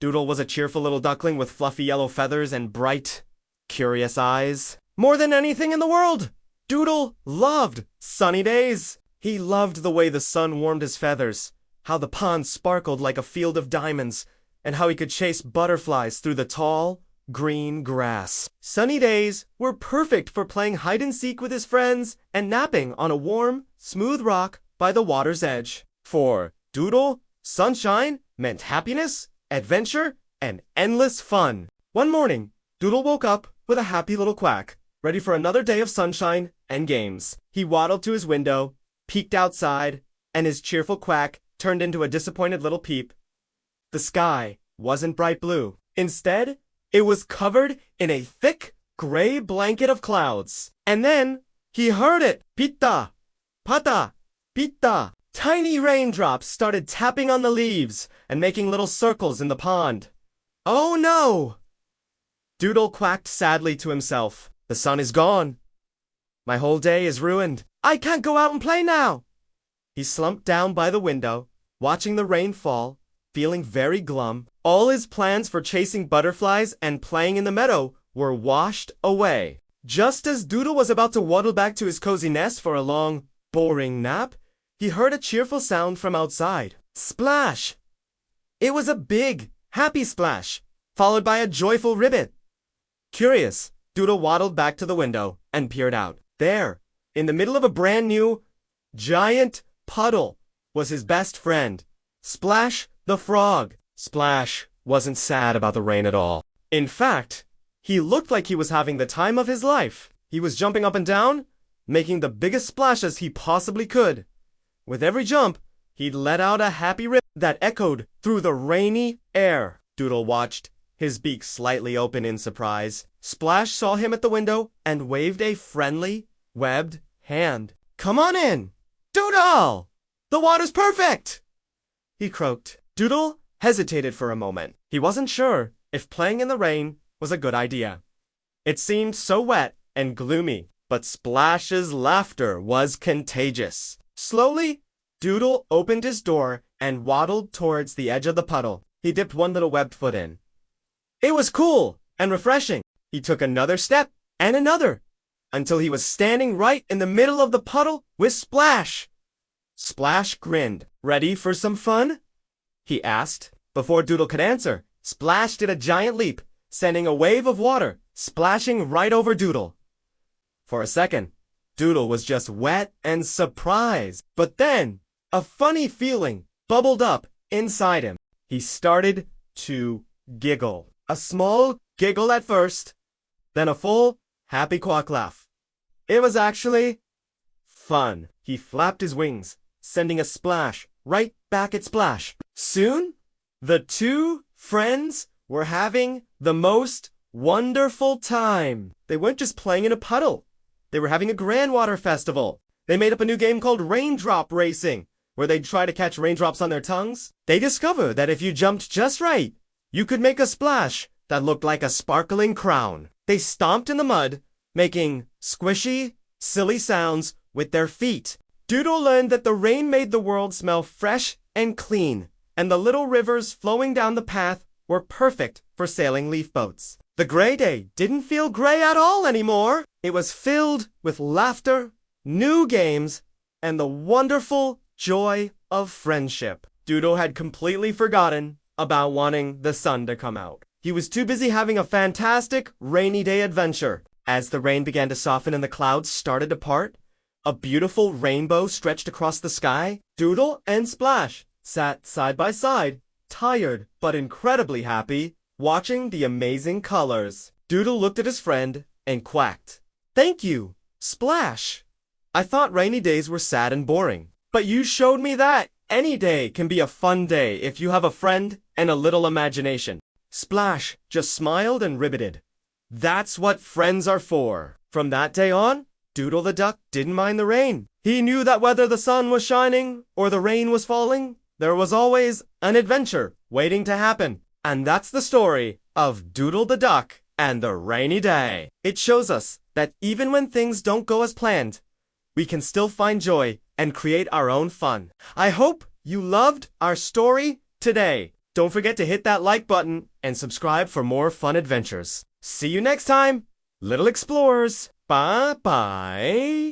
Doodle was a cheerful little duckling with fluffy yellow feathers and bright, curious eyes. More than anything in the world, Doodle loved sunny days. He loved the way the sun warmed his feathers, how the pond sparkled like a field of diamonds, and how he could chase butterflies through the tall, green grass. Sunny days were perfect for playing hide-and-seek with his friends and napping on a warm, smooth rock by the water's edge. For Doodle, sunshine meant happiness, adventure, and endless fun. One morning, Doodle woke up with a happy little quack, ready for another day of sunshine and games. He waddled to his window, peeked outside, and his cheerful quack turned into a disappointed little peep. The sky wasn't bright blue. Instead, it was covered in a thick, gray blanket of clouds. And then he heard it. Pitta, pata, pitta. Tiny raindrops started tapping on the leaves and making little circles in the pond. Oh no! Doodle quacked sadly to himself. The sun is gone. My whole day is ruined. I can't go out and play now. He slumped down by the window, watching the rain fall, feeling very glum. All his plans for chasing butterflies and playing in the meadow were washed away. Just as Doodle was about to waddle back to his cozy nest for a long, boring nap, he heard a cheerful sound from outside. Splash! It was a big, happy splash, followed by a joyful ribbit. Curious, Doodle waddled back to the window and peered out. There, in the middle of a brand new, giant puddle, was his best friend, Splash the Frog. Splash wasn't sad about the rain at all. In fact, he looked like he was having the time of his life. He was jumping up and down, making the biggest splashes he possibly could. With every jump, he'd let out a happy rip that echoed through the rainy air. Doodle watched, his beak slightly open in surprise. Splash saw him at the window and waved a friendly, webbed hand. Come on in, Doodle! The water's perfect! He croaked. Doodle hesitated for a moment. He wasn't sure if playing in the rain was a good idea. It seemed so wet and gloomy, but Splash's laughter was contagious. Slowly, Doodle opened his door and waddled towards the edge of the puddle. He dipped one little webbed foot in. It was cool and refreshing. He took another step and another, until he was standing right in the middle of the puddle with Splash. Splash grinned. Ready for some fun? He asked. Before Doodle could answer, Splash did a giant leap, sending a wave of water splashing right over Doodle. For a second, Doodle was just wet and surprised. But then, a funny feeling bubbled up inside him. He started to giggle. A small giggle at first, then a full, happy quack laugh. It was actually fun. He flapped his wings, sending a splash right back at Splash. Soon, the two friends were having the most wonderful time. They weren't just playing in a puddle. They were having a grand water festival. They made up a new game called Raindrop Racing, where they'd try to catch raindrops on their tongues. They discovered that if you jumped just right, you could make a splash that looked like a sparkling crown. They stomped in the mud, making squishy, silly sounds with their feet. Doodle learned that the rain made the world smell fresh and clean, and the little rivers flowing down the path were perfect for sailing leaf boats. The gray day didn't feel gray at all anymore. It was filled with laughter, new games, and the wonderful joy of friendship. Doodle had completely forgotten about wanting the sun to come out. He was too busy having a fantastic rainy day adventure. As the rain began to soften and the clouds started to part, a beautiful rainbow stretched across the sky. Doodle and Splash sat side by side, tired but incredibly happy, watching the amazing colors. Doodle looked at his friend and quacked. Thank you, Splash. I thought rainy days were sad and boring, but you showed me that any day can be a fun day if you have a friend and a little imagination. Splash just smiled and ribbited. That's what friends are for. From that day on, Doodle the duck didn't mind the rain. He knew that whether the sun was shining or the rain was falling, there was always an adventure waiting to happen. And that's the story of Doodle the duck and the rainy day. It shows us that even when things don't go as planned, we can still find joy and create our own fun. I hope you loved our story today. Don't forget to hit that like button and subscribe for more fun adventures. See you next time, little explorers. Bye-bye.